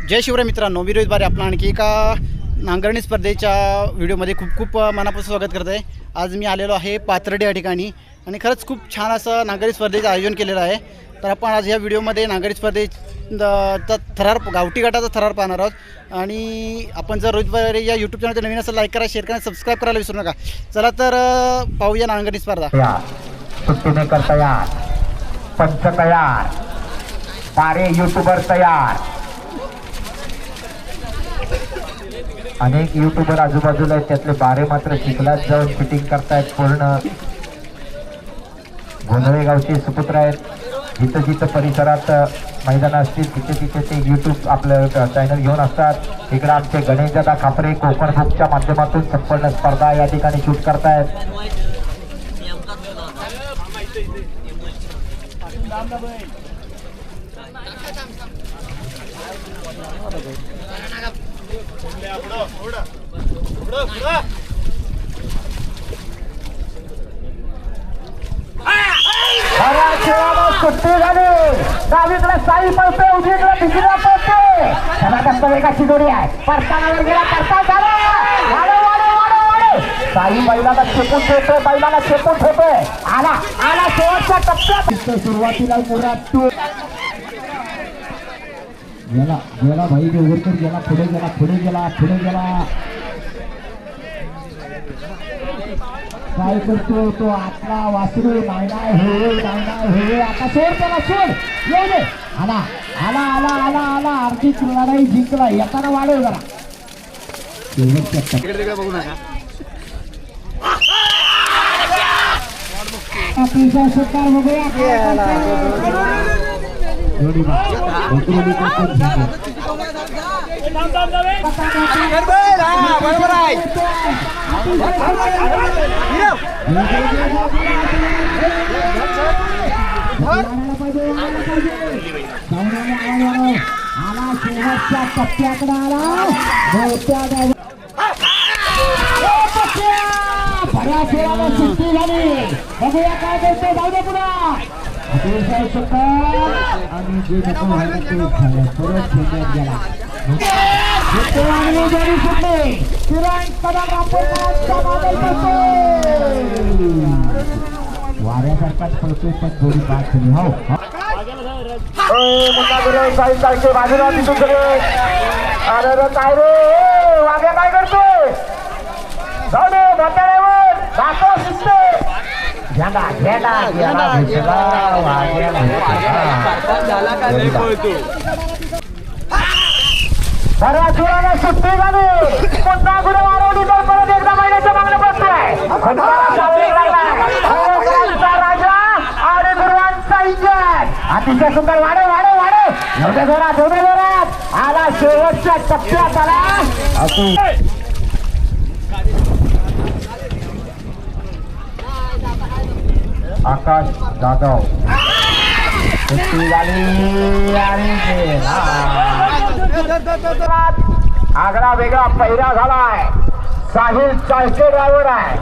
जय शिवराय मित्रांनो, मी रोहित बारे आपला आणखी एका नांगरणी स्पर्धेच्या व्हिडिओमध्ये खूप खूप मनापासून स्वागत करत आहे. आज मी आलेलो आहे पाथर्डी या ठिकाणी आणि खरंच खूप छान असं नांगरणी स्पर्धेचं आयोजन केलेलं आहे. तर आपण आज ह्या व्हिडिओमध्ये नांगरणी स्पर्धेचा थरार गावठी गटाचा थरार पाहणार आहोत. आणि आपण जर रोहित बारे या यूट्यूब चॅनलवर नवीन असेल लाईक करा, शेअर करा, सबस्क्राईब करायला विसरू नका. चला तर पाहूया नांगरणी स्पर्धा. सुट्टीने कर तयार, पंच तयार, बारे यूट्यूबर तयार. अनेक यूट्यूबर आजूबाजूला आहेत, त्यातले बारे मात्र चिखलात जाऊन फिटिंग करतायत. पूर्ण गोंधळे गावचे सुपुत्र आहेत. जिथं जिथं परिसरात मैदान असतील तिथे तिथे ते यूट्यूब आपलं चॅनल घेऊन असतात. इकडे आमचे गणेशदादा खापरे कोकण बुकच्या माध्यमातून संपूर्ण स्पर्धा या ठिकाणी शूट करतायत. सुट्टी झाली. डावीकडे साई पळते, उजवीकडे भिजला पळते. जबरदस्त वेगाची जोडी आहे. परतानावर गेला, परता झाला. साई बैलाला चेपून ठेवतोय, बैलाला चेपून ठेवतोय. आला आला शेवटच्या टप्प्यात. सुरुवातीला मुराद गेला गेला भाई ओव्हरकर गेला, पुढे गेला पुढे गेला पुढे गेला. काय करतो तो आतला वासरू? नाही हे आता सोड त्याला, सोड येऊ दे. आला आला आला आला आला अर्धीच लढाई जिंकला. एकाला वाढव जरा. अतिशय सुंदर बघूया. बरोबर आहे. आला शेवटच्या टप्प्याकडे आला. बऱ्याच वेळाला सुट्टी झाली. बघूया काय करते. जाऊ दे पुन्हा. अतिशय सुंदर आणि जे नको व्हायला ते झालं. परत खेळण्यात गेला. वाऱ्यासारखाच पडतोय पण जोडी बाद झाली. हो बाजूला दिसून गेले. अरे काय रे वाघ्या काय करतोय? जाऊ दे म्हाताऱ्यावर दाखव शिकते. झेंडा झेंडा गेला भेटला. वाघ्या बऱ्याच वेळाने सुट्टी झाली. पुन्हा गुरु वारवली तर परत एकदा महिन्याच्या मागणं बसतोय. राजा आणि गुरुवांचा इंजन. अतिशय सुंदर. वाढव वाढव वाढव. एवढ्या जोरात एवढ्या जोरात आला. शेवटच्या टप्प्यात आला. आकाश जाधव सुट्टी झाली आणि आगळा वेगळा पहिरा झालाय. साहिल चाळके ड्रायव्हर आहे.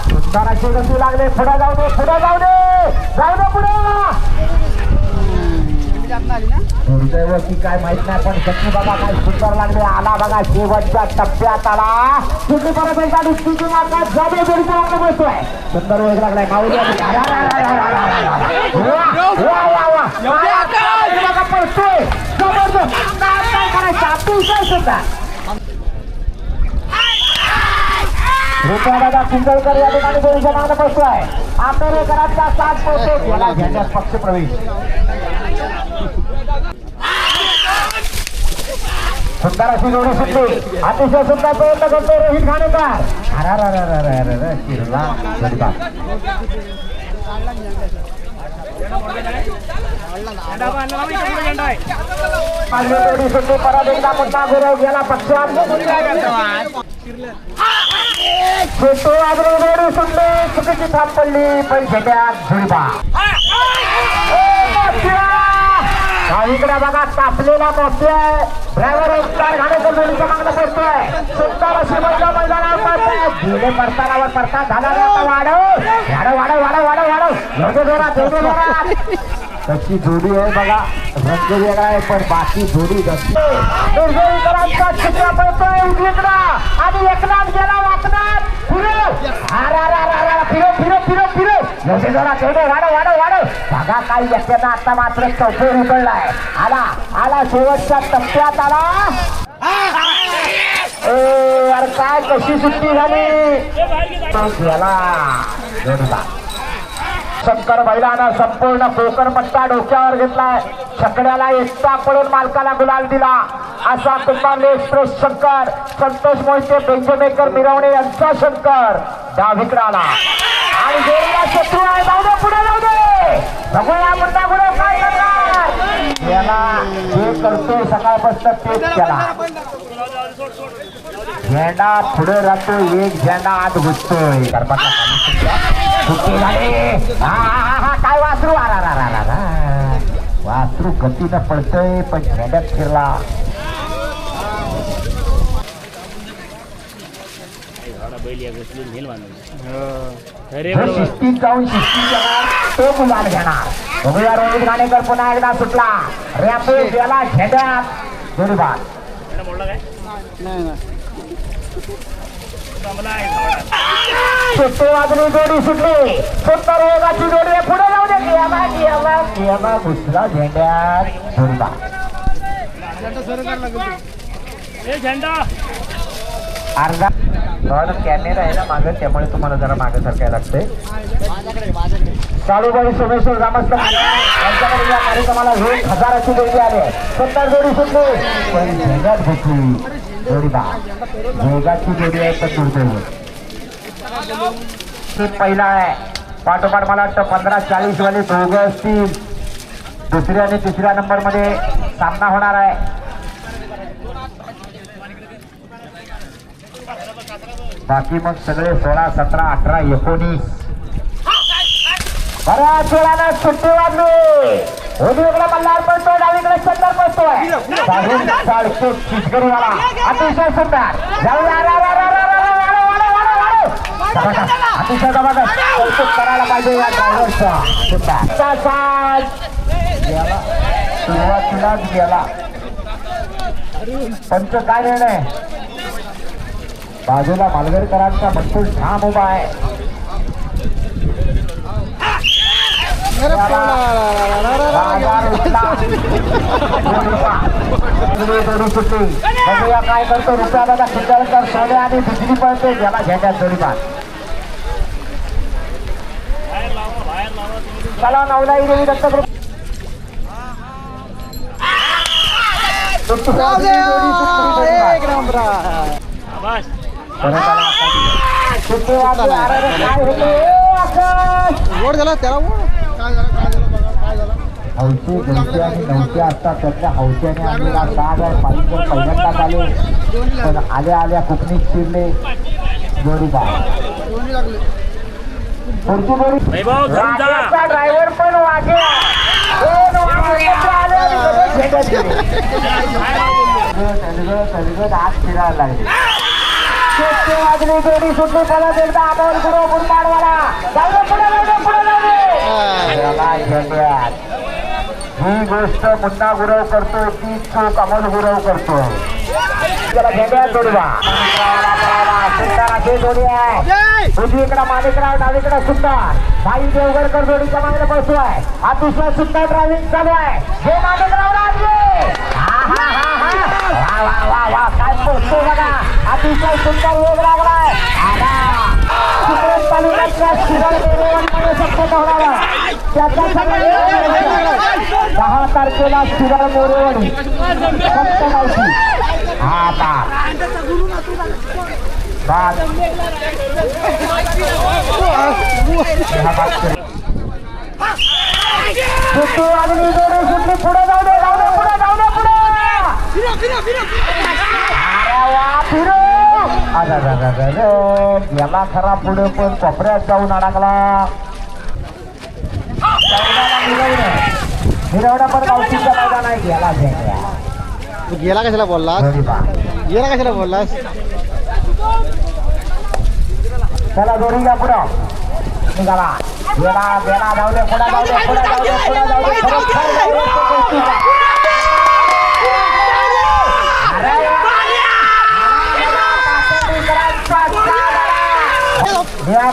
सुंदर अशी गती लागले. पुढे जाऊ दे पुढे जाऊ दे जाऊ दे पुढे. दुर्दैव की काय माहित नाही पण गती बघा काय सुंदर लागले. आला बघा शेवटच्या टप्प्यात आला. तुम्ही परत एकदा दुसरी मार्गात जाऊ जोडीचा मार्ग बसतोय. सुंदर वेग लागलाय. माऊली पडतोय. जबरदस्त काय करायचं अतिशय सुद्धा. रुपया दादा कुंडलकर या ठिकाणी जोडीच्या मार्ग बसतोय. आंबेडकरांचा साथ पोहोचतो. याला झेंड्यात पक्ष प्रवेश. सुंदर अशी जोडी सुटली. अतिशय सुंदर प्रयत्न करतो रोहित खानेकर. शिरला जोडी सुटली. परत एकदा पुन्हा गुरव गेला पक्षात. छोटू आग्रह जोडी सुटली. चुकीची थाप पडली पण झेंड्यात झुडबा. इकडे बघा तापलेला मोठी आहे. ड्रायव्हर उपचार घाण्याच्या जोडीच्या मागणं पडतोय. सुंदर अशी मैदानावर पडतोय. गेले परतानावर परता झाला. वाढव वाढव वाढव वाढव वाढव वाढव. एवढे जोरात एवढे जोरात. त्याची जोडी आहे बघा, रंग वेगळा आहे पण बाकी जोडी निर्जळीकरांचा चित्र पडतोय उजवीकडा आणि एकनाथ गेला वाकणार एवढे जरा तेवढे वाढव बघा काही व्यक्तींना आता मात्र चौफेर उकळलाय. आला शेवटच्या टप्प्यात आला. अरे काय कशी सुट्टी झाली तो गेला. शंकर बैलानं संपूर्ण कोकण पट्टा डोक्यावर घेतलाय. छकड्याला एकटा पडून मालकाला गुलाल दिला. असा कुंभारले एक्सप्रेस शंकर, संतोष मोहिते, बेंचमेकर मिरवणे यांचा शंकर डावीकडे आला आणि जोडीला शत्रू आहे. जाऊ दे पुढे जाऊ दे, बघूया मुद्दा गुरु काय करणार. याला जे करतोय सकाळपासून तेच केला. झेंडा पुढे राहतो, एक झेंडा आत घुसतोय. काय वासरू वासरू गतीनं पडतोय पण झेंड्यात फिरला. शिस्तीत जाऊन शिस्तीत येणार तो गुलाल घेणार. बघूया रोहित घाणेकर पुन्हा एकदा सुटला. रॅपो गेला झेंड्यात जोडीबाद. सुट्टी वाजली, जोडी सुटली. सुंदर वेगाची जोडी आहे, पुढे जाऊ दे. घुसला झेंड्यात जोडीबाद. अर्धा कॅमेरा आहे ना मागे, त्यामुळे तुम्हाला जरा मागे सरकायला लागतंय. चालूबाई सोमेश्वर ग्रामस्थ यांच्याकडे या कार्यक्रमाला 1000ची जोडी आले. सुंदर जोडी सुटली पण झेंड्यात घुसली जोडीबाद. वेगाची जोडी आहे तर दुर्दैव. पहिला आहे पाठोपाठ मला वाटतं 15-40 वाले दोघं असतील. दुसऱ्या आणि तिसऱ्या नंबर मध्ये सामना होणार आहे. बाकी मग सगळे 16, 17, 18, 19 बऱ्याच वेळानं सुट्टी वाजली. उजवीकडे मल्हार पडतोय, डावीकडे चंदर पडतोय. चिचगरीवाला अतिशय सुंदर. अतिशय जबरदस्त कौतुक करायला पाहिजे या ड्रायव्हरचा. सुरुवातीलाच गेला. पंच काय निर्णय. बाजूला मालगरकरांचा भरपूर ठाम उभा आहे. काय करतो रुपया दादा किंजळकर सोने आणि बिजली पळते ज्याला झेंड्यात जोडीबाद. चला नवलाई देवी दत्तग्रुप हौसे गवसे आणि नवसे असतात. त्यातल्या हौस्याने आलेला साग आहे. पाहिजे पहिल्यांदाच आले पण आल्या कुकणीत शिरले जोडीबाद. ड्रायव्हर पण वागे आत फिरायला लागले. वाजली जोडी सुटली. परत एकदा अमोल गुरु गुरबाडवाला ही गोष्ट मुन्ना गुरव करतो, ती चूक अमोल गुरव करतो. त्याला झेंड्यात जोडवा. सुंदर जोडी आहे. उजवीकडे माणिकराव, डावीकडे सुंदर. भाई देवगडकर जोडीच्या मागणे बसतोय. अतिशय सुंदर ड्रायव्हिंग चालू आहे. हे माणिकराव वा काय पोचतो बघा. अतिशय सुंदर वेग लागलाय. तालुक्यातल्या शिराळ मोरेवाडीमध्ये शक्यता होणार. त्याचा 10 तारखेला शिराळ मोरेवाडी फक्त माहिती. हा सुट्टी वाजली, जोडी सुटली. पुढे जाऊ दे, जाऊ दे, पुढे जाऊ दे, पुढे गेला खरा पुढे पण कोपऱ्यात जाऊन अडकला. मिरवण्या पण गावठीच्या मैदान आहे. गेला गेला कशाला बोललास. चला जोडी घ्या पुढं. फास्ट निघाला गेला गेला जाऊ दे पुढे जाऊ दे पुढे जाऊ दे पुढे जाऊ दे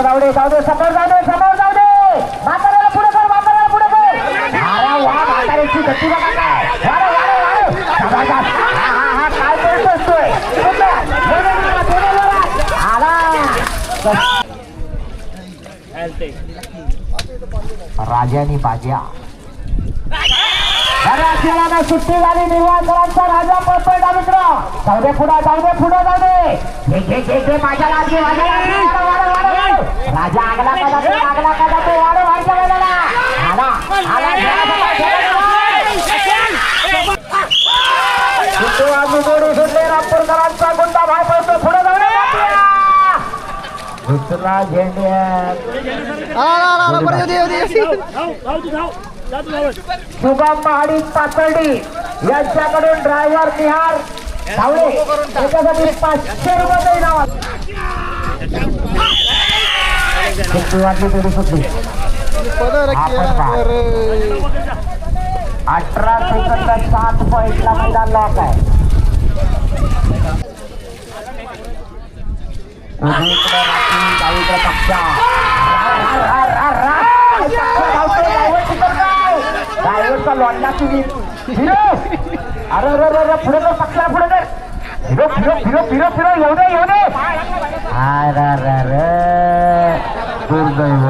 जाऊ दे जाऊ दे समोर जाऊ दे समोर जाऊ दे म्हाताऱ्याला पुढे कर म्हाताऱ्याला पुढे कर अरे वा म्हाताऱ्याची गती बघा काय वारे वारे वारे हा काय करतोय राजानी बाज्या सुट्टी झाली निर्वाळकरांचा राजा पळतोय मित्र जाऊ दे पुढे जाऊ दे पुढे जाऊ दे माझ्या लागली माझ्या लागली राजा आगला का जातो वाढ व्हायच्या वेळेला आला सुटले रामपूरकरांचा गुंडा भाई पळतो पुढे जाऊ दे दुसरा झेंड्यात शुभम महाडिक पातर्डी यांच्याकडून ड्रायव्हर निहार धावले त्याच्यासाठी 500 रुपये नाव वाटली तरी सुटली 18 सेकंद 7 पॉईंटला मैदान लॉक आहे ड्रायव्हरचा लॉन्डा तुम्ही अरे पुढे कर पक्षाला पुढे कर फिरो येऊ दे दुर्दैव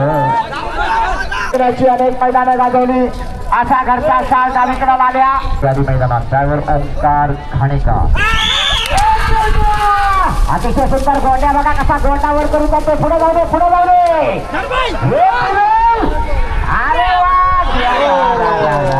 अनेक मैदानं गाजवली अशा घरच्या शाळा डावीकडे आल्या मैदानात ड्रायव्हर ओंकार खाणेकर अतिशय सुंदर गोंड्या बघा कसा गोंडावर करून जातो पुढे जाऊ दे अरे वा